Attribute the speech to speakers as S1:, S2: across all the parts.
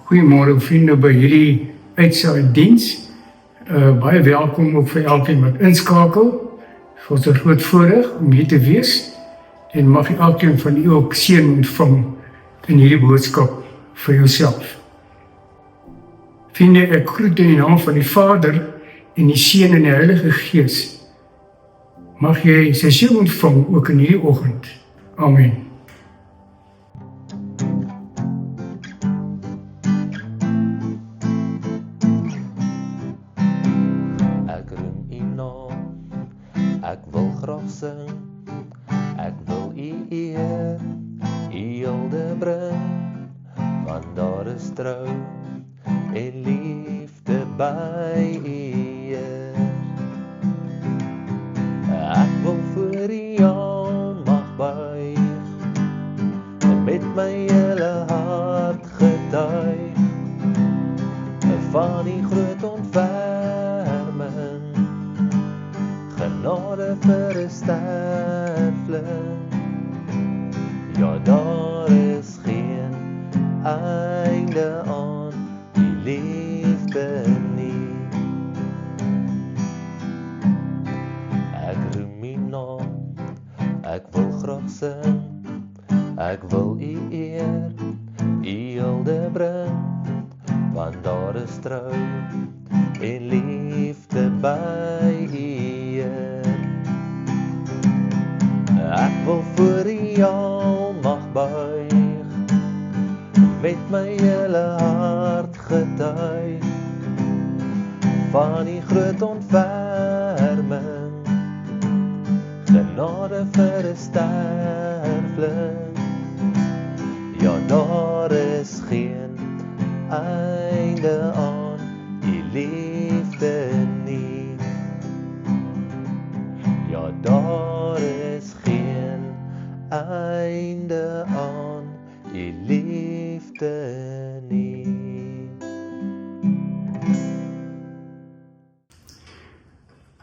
S1: Goeiemôre vriende by hierdie uitsaaidiens. Baie welkom ook vir elkeen wat inskakel. Vir ons 'n groot voorreg om hier te wees en mag elkeen van u ook seën ontvang in hierdie boodskap vir jouself. Vriende, ek groet in die naam van die Vader en die Seun en die Heilige Gees. Mag jy sy seën ontvang ook in hierdie oggend. Amen.
S2: Ek wil graag sing, ek wil u eer, u hulde bring, want daar is trou en liefde by u Heer. Ek wil voor u almag buig, met my hele hart getuig, van die groot ontferming, genade vir 'n sterfling. Ja, daar is geen einde aan die liefde nie. Ek roem u naam, ek wil graag sing, ek wil u eer, u hulde bring, want daar is trou en liefde by u Heer. Ek wil voor u almag buig, met my hele hart getuig, van die groot ontferming, genade vir 'n sterfling. Ja, daar is geen einde aan die liefde nie. Ja, daar is geen einde aan die liefde nie.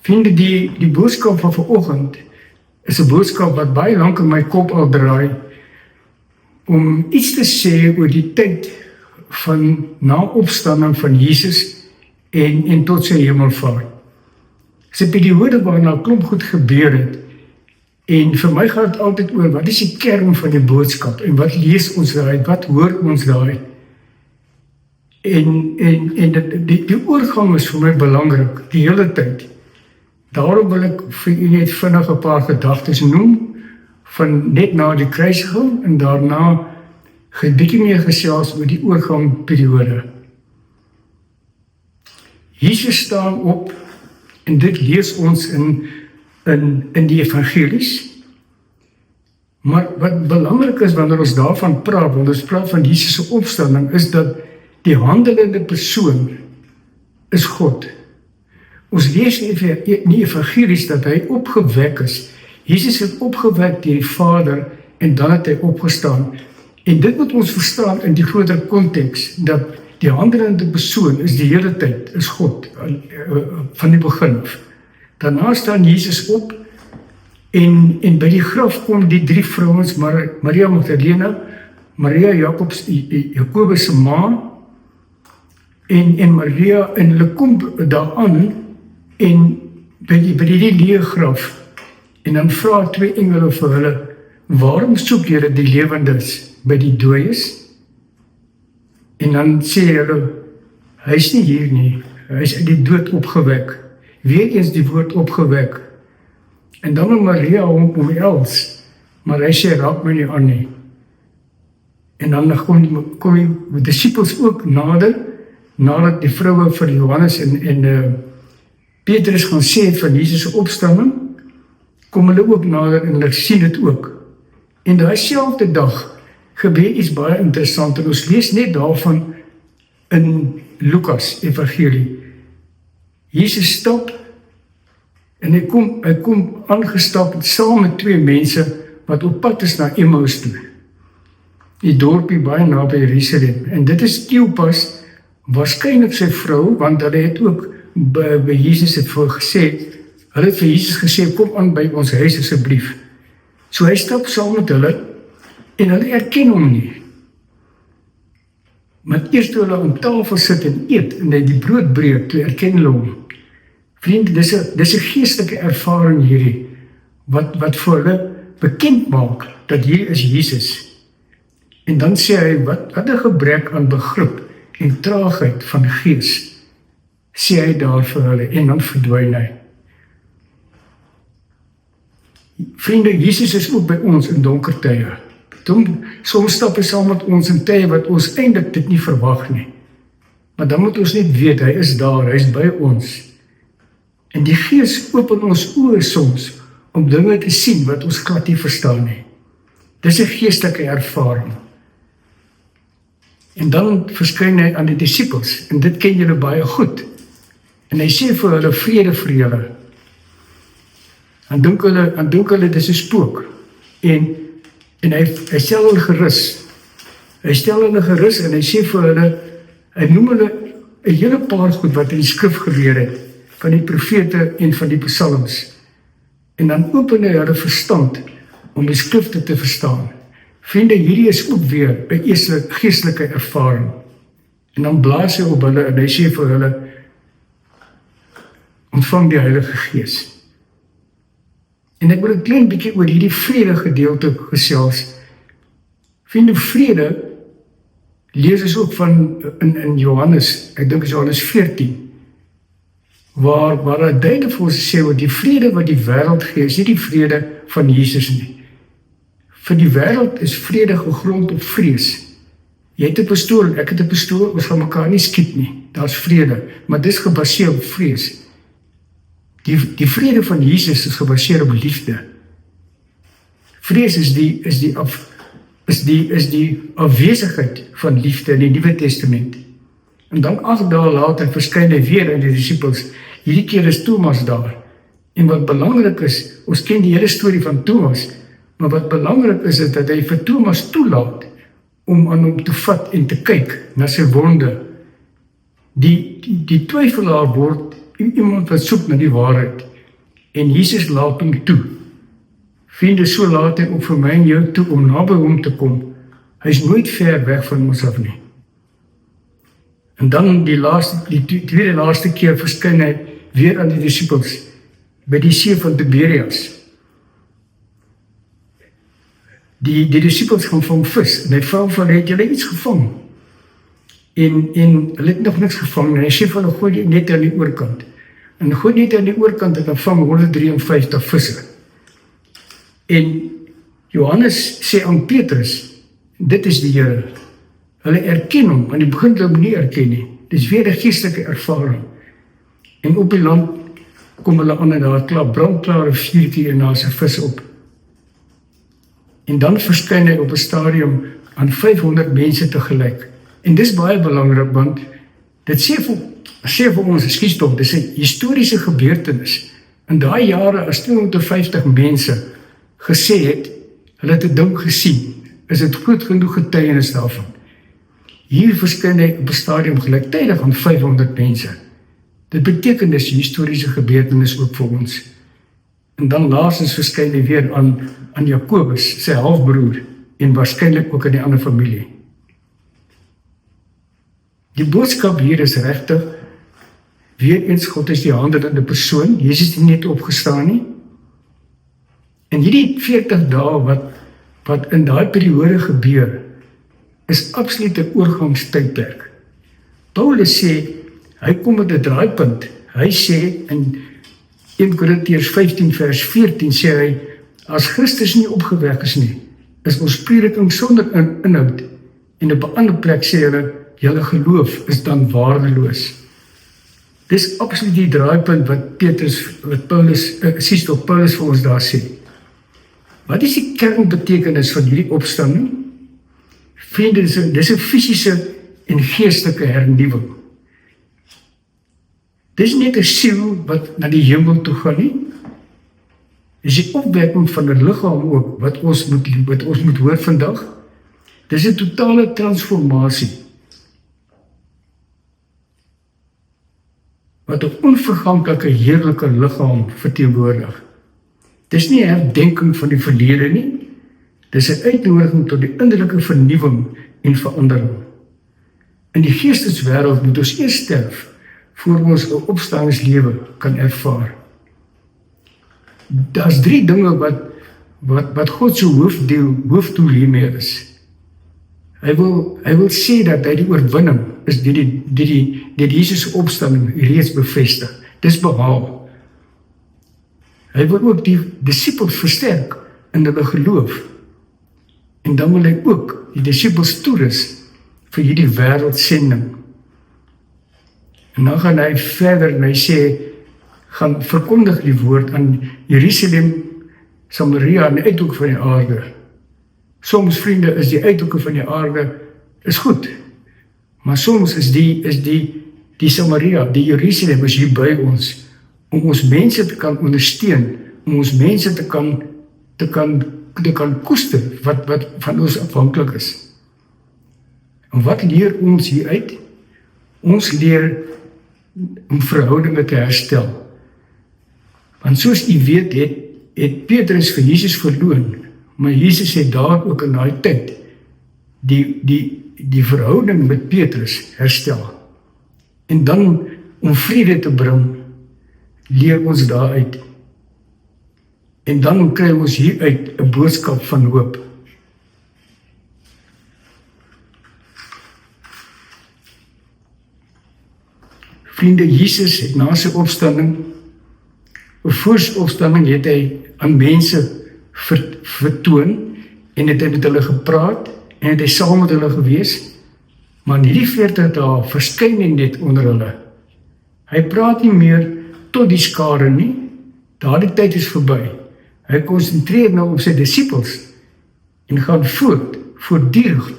S1: Vriende, die boodskap van vanoggend is 'n boodskap wat baie lank in my kop al draai, om iets te sê oor die tyd van na opstanding van Jesus en tot sy hemelvaart. Dis 'n periode waarna 'n klomp goed gebeur het, en vir my gaan dit altyd oor, wat is die kern van die boodskap, en wat lees ons daai, wat hoor ons daai, en die oorgang is vir my belangrik, die hele tyd. Daarom wil ek vir u net vinnig 'n paar gedagtes noem, van net na die kruisiging, en daarna bietjie meer gesels oor die oorgangperiode. Jesus staan op, en dit lees ons in die evangelies. Maar wat belangrik is wanneer ons daarvan praat, wanneer ons praat van Jesus se opstanding, is dat die handelende persoon is God. Ons lees in die evangelies dat hy opgewek is. Jesus het opgewek deur die Vader, en dan het hy opgestaan. En dit moet ons verstaan in die groter konteks, dat die handelende persoon is die hele tyd, is God, van die begin af. Daarna staan Jesus op, en by die graf kom die 3 vrouens, Maria Magdalena, Maria Jakobus se ma, en Maria, en hulle kom daaraan, en by die leë graf, en dan vra 2 engele vir hulle, waarom soek julle die lewendes by die dooies? En dan sê hulle, hy is nie hier nie, hy is uit die dood opgewek. Weer eens die woord opgewek. En dan moet Maria hom omhels, maar hy sê, raak my nie aan nie. En dan kom die disippels ook nader, nadat die vroue van Johannes en Petrus gaan sê van Jesus se opstanding, kom hulle ook nader en hulle sien dit ook. En daai selfde dag gebeur iets baie interessant, en ons lees net daarvan in Lukas evangelie. Jesus stap, en hy kom aangestap saam met 2 mense wat op pad is na Emmaus toe, die dorpie baie naby Jerusalem. En dit is Kleopas, waarskynlik sy vrou, want hulle het ook by Jesus het gesê, hulle het vir Jesus gesê, kom aan by ons huis asseblief. So hy stap saam met hulle, en hulle erken hom nie. Maar eers toe hulle aan tafel sit en eet, en hy die brood breek, toe erken hulle hom. Vriende, dis 'n geestelike ervaring hierdie, wat vir hulle bekend maak, dat hier is Jesus. En dan sê hy, wat 'n gebrek aan begrip en traagheid van gees, sê hy daar vir hulle, en dan verdwyn hy. Vriende, Jesus is ook by ons in donker tye. Soms stap hy saam met ons in tye wat ons eintlik dit nie verwag nie. Maar dan moet ons net weet, hy is daar, hy is by ons. En die Gees open ons oë soms, om dinge te sien wat ons glad nie verstaan nie. Dis 'n geestelike ervaring. En dan verskyn hy aan die disippels, en dit ken julle baie goed. En hy sê vir hulle, vrede vir julle. En dink hulle, dis 'n spook. En hy stel hulle gerus. Hy stel hulle gerus en hy sê vir hulle, hy noem hulle 'n hele paar goed wat in die skrif gebeur het, van die profete en van die psalms. En dan open hy hulle verstand om die skrifte te verstaan. Vriende, hierdie is ook weer 'n geestelike ervaring. En dan blaas hy op hulle en hy sê vir hulle, ontvang die Heilige Gees. En ek wil 'n klein bietjie oor hierdie vrede gedeelte gesels. Vriende, vrede lees ons ook van in Johannes, ek dink is Johannes 14, waar hy duidelik vir ons sê, die vrede wat die wêreld gee, is nie die vrede van Jesus nie. Vir die wêreld is vrede gegrond op vrees. Jy het 'n pistool, ek het 'n pistool, ons gaan mekaar nie skiet nie. Daar's vrede, maar dis gebaseer op vrees. Die vrede van Jesus is gebaseer op liefde. Vrees is die afwesigheid van liefde in die Nuwe Testament. En dan 8 dae later verskyn hy weer aan die disippels. Hierdie keer is Thomas daar. En wat belangrik is, ons ken die hele storie van Thomas, maar wat belangrik is dat hy vir Thomas toelaat om aan hom te vat en te kyk na sy wonde. Die twyfelaar word iemand wat soek na die waarheid. En Jesus laat hom toe. Vriende, so laat hy ook vir my en jou toe om naby hom te kom. Hy is nooit ver weg van ons af nie. En dan die tweede laaste keer verskyn hy weer aan die disippels by die see van Tiberias. Die disippels gaan vang vis en hy vra van, het julle iets gevang? En hulle het nog niks gevang en hy sê van, gooi die net aan die oorkant. En gooi net aan die oorkant en dan vang 153 visse. En Johannes sê aan Petrus, dit is die Here. Hulle erken hom, aan die begin hulle hom nie erken nie. Dis weer 'n geestelike ervaring. En op die land kom hulle aan en daar klap brandklare vuurtjie en daar's 'n vis op. En dan verskyn hy op 'n stadium aan 500 mense tegelyk. En dis baie belangrik, want dit sê vir ons, ekskuus tog, dis 'n historiese gebeurtenis. In daai jare as 250 mense gesê het, hulle het 'n ding gesien, is dit goed genoeg getuienis daarvan. Hier verskyn hy op 'n stadium gelyktydig aan 500 mense. Dit beteken dis 'n historiese gebeurtenis ook vir ons. En dan laasens verskyn hy weer aan Jakobus, sy halfbroer, en waarskynlik ook aan die ander familie. Die boodskap hier is regtig, weer eens, God is die handelende persoon, Jesus het nie net opgestaan nie. En hierdie 40 dae wat in daai periode gebeur, is absoluut 'n oorgangstydperk. Paulus sê, hy kom met 'n draaipunt. Hy sê in 1 Korintiërs 15 vers 14 sê hy, as Christus nie opgewek is nie, is ons prediking sonder inhoud. En op 'n ander plek sê hulle, julle geloof is dan waardeloos. Dis absoluut die draaipunt wat Paulus vir ons daar sê. Wat is die kernbetekenis van hierdie opstanding? Vriende, dis 'n fisiese en geestelike hernuwing. Dis nie 'n siel wat na die hemel toe gaan nie. Dis die opwekking van 'n liggaam ook, wat ons moet hoor vandag. Dis 'n totale transformasie. Wat 'n onverganklike, heerlike liggaam verteenwoordig. Dis nie 'n herdenking van die verlede nie. Dis 'n uitnodiging tot die innerlike vernuwing en verandering. In die geesteswêreld moet ons eers sterf, voor ons 'n opstaanslewe kan ervaar. Daar's 3 dinge wat God se hoofdoel hiermee is. Hy wil sê dat hy die oorwinning is deur Jesus se opstanding reeds bevestig. Dis behaal. Hy wil ook die disippels versterk in hulle geloof. En dan wil hy ook die disippels toerus vir hierdie wêreldsending. En dan gaan hy verder en hy sê, gaan verkondig die woord aan Jerusalem, Samaria en die uithoeke van die aarde. Soms, vriende, is die uithoeke van die aarde is goed, maar soms is die Samaria, die Jerusalem is hier by ons, om ons mense te kan ondersteun, om ons mense te kan koester, wat van ons afhanklik is. En wat leer ons hieruit? Ons leer om verhoudinge te herstel. Want soos u weet, het Petrus vir Jesus verloon, maar Jesus het daar ook in daai tyd die verhouding met Petrus herstel. En dan om vrede te bring, leer ons daaruit. En dan kry ons hieruit 'n boodskap van hoop. Vriende, Jesus het na sy opstanding, voor sy opstanding het hy aan mense vertoon en het hy met hulle gepraat en het hy saam met hulle gewees, maar in hierdie 40 dae verskyn hy net onder hulle. Hy praat nie meer tot die skare nie, daardie tyd is verby. Hy konsentreer nou op sy disippels en gaan voortdurend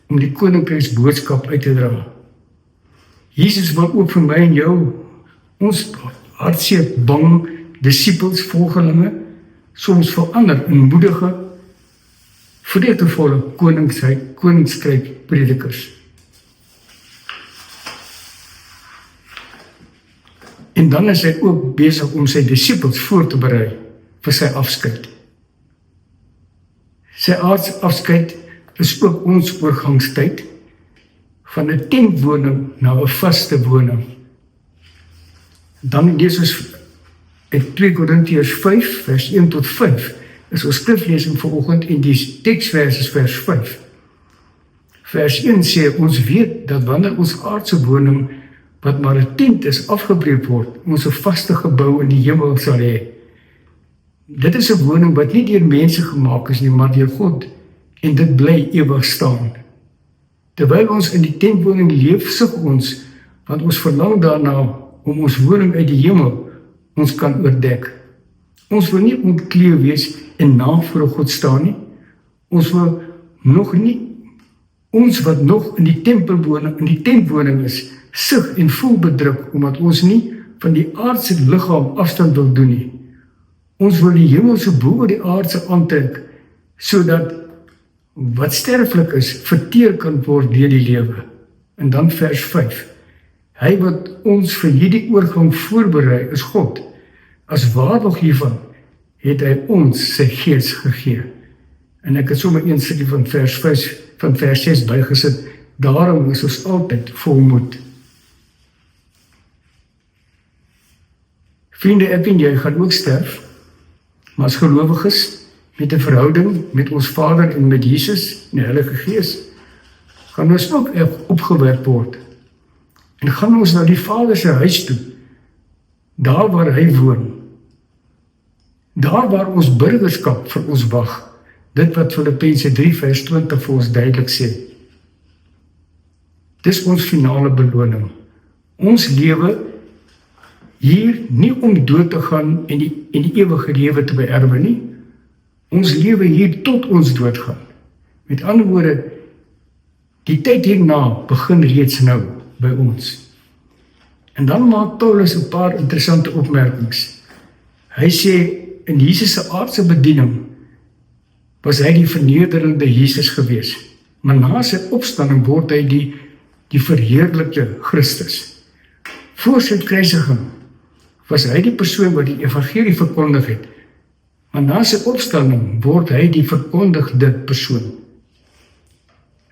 S1: om die koninkryksboodskap uit te dra. Jesus wil ook vir my en jou, ons hartseer bang disippels, volgelinge, soms verander in moedige, vreugdevolle koninkryk predikers. En dan is hy ook besig om sy disippels voor te berei vir sy afskeid. Sy aardse afskeid is ook ons oorgangstyd van 'n tentwoning na 'n vaste woning. Dan lees ons in 2 Korintiërs 5 vers 1 tot 5 is ons skriflesing vanoggend in die teksvers is vers 5. Vers 1 sê ons weet dat wanneer ons aardse woning wat maar 'n tent is afgebreek word, ons 'n vaste gebou in die hemel sal hê. Dit is 'n woning wat nie deur mense gemaak is nie, maar deur God, en dit bly ewig staan. Terwyl ons in die tentwoning leef, sug ons, want ons verlang daarna om ons woning uit die hemel ons kan oordek. Ons wil nie ontkleed wees en naak voor God staan nie. Ons wat nog in die tentwoning is, sug en voel bedruk, omdat ons nie van die aardse liggaam afstand wil doen nie. Ons wil die hemelse bo oor die aardse aantrek, sodat wat sterflik is, verteer kan word deur die lewe. En dan vers 5. Hy wat ons vir hierdie oorgang voorberei is God. As waardig hiervan het hy ons sy gees gegee. En ek het sommer een stukkie van vers 6 bygesit. Daarom is ons altyd volmoed. Vriende, ek en jy gaan ook sterf, maar as gelowiges met 'n verhouding met ons Vader en met Jesus en die Heilige Gees, gaan ons ook opgewek word. En gaan ons na die Vader se huis toe, daar waar hy woon. Daar waar ons burgerskap vir ons wag, dit wat Filippense 3 vers 20 vir ons duidelik sê. Dis ons finale beloning. Ons lewe hier nie om dood te gaan en die ewige lewe te beerwe nie. Ons lewe hier tot ons dood gaan. Met ander woorde, die tyd hierna begin reeds nou by ons. En dan maak Paulus 'n paar interessante opmerkings. Hy sê, in Jesus se aardse bediening was hy die vernederende Jesus gewees, maar na sy opstanding word hy die verheerlikte Christus. Voor sy kruisiging was hy die persoon wat die evangelie verkondig het, maar na sy opstanding word hy die verkondigde persoon.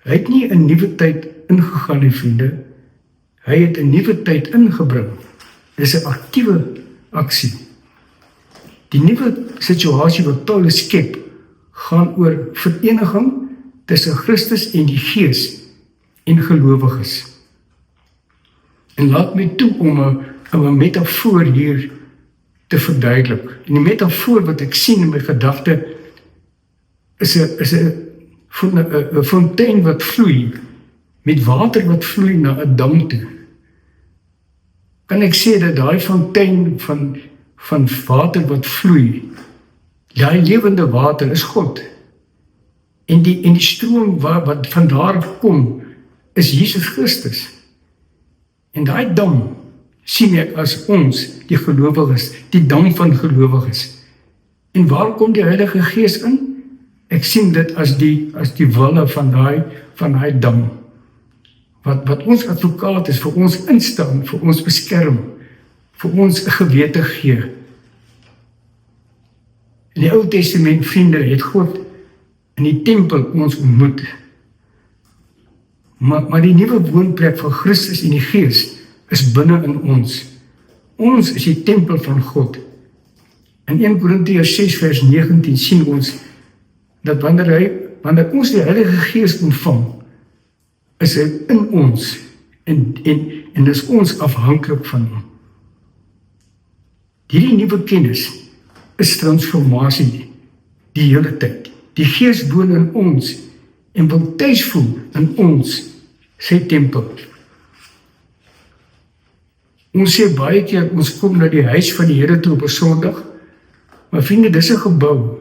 S1: Hy het nie 'n nuwe tyd ingegaan nie, vriende. Hy het 'n nuwe tyd ingebring. Dis 'n aktiewe aksie. Die nuwe situasie wat Paulus skep, gaan oor vereniging tussen Christus en die Gees en gelowiges. En laat my toe om 'n metafoor hier te verduidelik. En die metafoor wat ek sien in my gedagte is 'n fontein wat vloei, met water wat vloei na 'n dam toe. Kan ek sê dat daai fontein van water wat vloei, daai lewende water is God. En die stroom wat van daar kom, is Jesus Christus. En daai dam sien ek as ons, die gelowiges, die dam van gelowiges. En waar kom die Heilige Gees in? Ek sien dit as die wille van daai dam. Wat ons advokaat is, vir ons instaan, vir ons beskerm, vir ons 'n gewete gee. In die Ou Testament, vriende, het God in die tempel ons ontmoet. Maar die nuwe woonplek van Christus en die Gees is binne in ons. Ons is die tempel van God. In 1 Korintiërs 6 vers 19 sien ons dat wanneer ons die Heilige Gees ontvang, is hy in ons en is ons afhanklik van hom. Hierdie nuwe kennis is transformasie die hele tyd. Die Gees woon in ons en wil tuis voel in ons, sy tempel. Ons sê baie keer, ons kom na die huis van die Here toe op 'n Sondag, maar vriende, dis 'n gebou.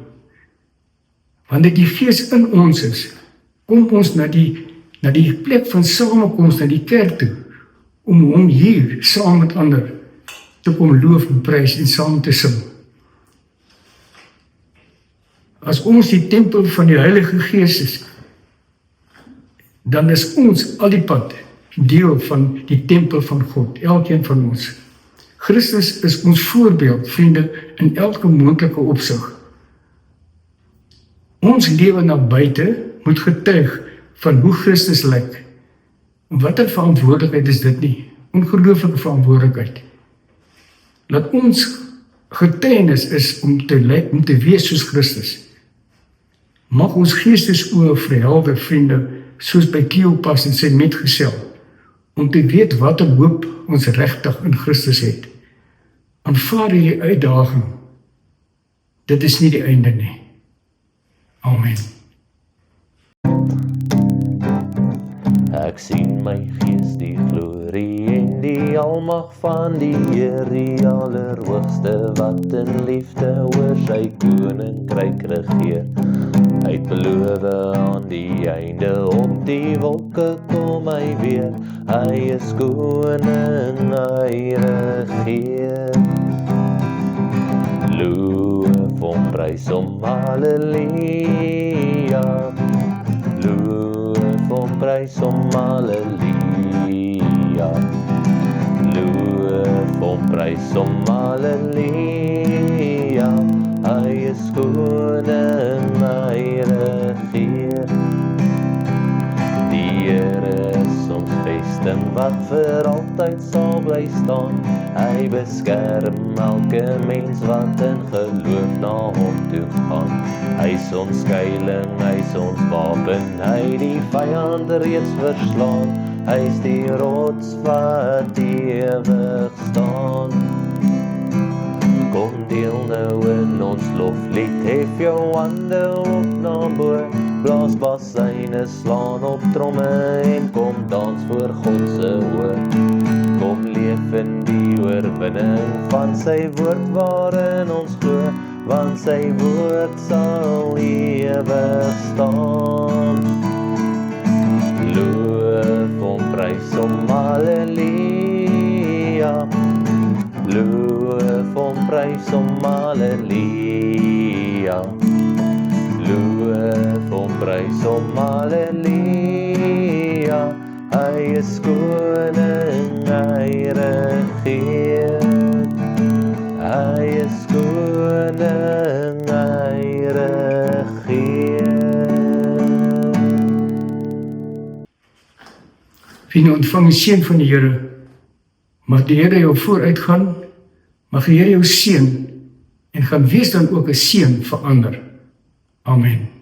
S1: Wanneer die Gees in ons is, kom ons na die plek van samekoms, na die kerk toe, om hom hier, saam met ander, te kom loof en prys en saam te sing. As ons die tempel van die Heilige Gees is, dan is ons al die pad deel van die tempel van God, elkeen van ons. Christus is ons voorbeeld, vriende, in elke moontlike opsig. Ons lewe na buite moet getuig van hoe Christus lyk. Watter verantwoordelikheid is dit nie? Ongelooflike verantwoordelikheid. Dat ons getuienis is om te lyk, om te wees soos Christus. Mag ons geestesoë verhelder, vriende, soos by Kleopas en sy metgesel, om te weet wat 'n hoop ons regtig in Christus het. Aanvaar hierdie uitdaging. Dit is nie die einde nie. Amen.
S2: Ek sien my Gees die glorie en die almag van die Heer, die Allerhoogste, wat in liefde oor sy koninkryk regeer. Hy het beloof aan die einde, op die wolke kom hy weer. Hy is koning, hy regeer. Loof hom, prys hom, halleluja. Loof hom, prys hom, halleluja. Loof hom, prys hom, halleluja. Hy is koning, hy regeer. Die Here is ons vesting wat vir altyd sal bly staan. Hy beskerm elke mens wat in geloof na hom toe gaan. Hy is ons skuiling, hy is ons wapen, hy die vyand reeds verslaan. Hy is die rots wat ewig staan. Kom deel nou in ons loflied, hef jou hande op na bo, blaas bassyne, slaan op tromme en kom dans voor God se woord. Kom leef in die oorwinning van sy woord waarin ons glo, want sy woord sal ewig staan. Loof hom, prys hom, halleluja. Loof hom, prys hom, halleluja. Loof hom, prys hom, halleluja. Hy is koning, hy regeer. Hy is koning, hy regeer.
S1: en ontvang die seën van die Here. Mag die Here jou vooruit gaan, mag die Here jou seën, en gaan wees dan ook 'n seën vir ander. Amen.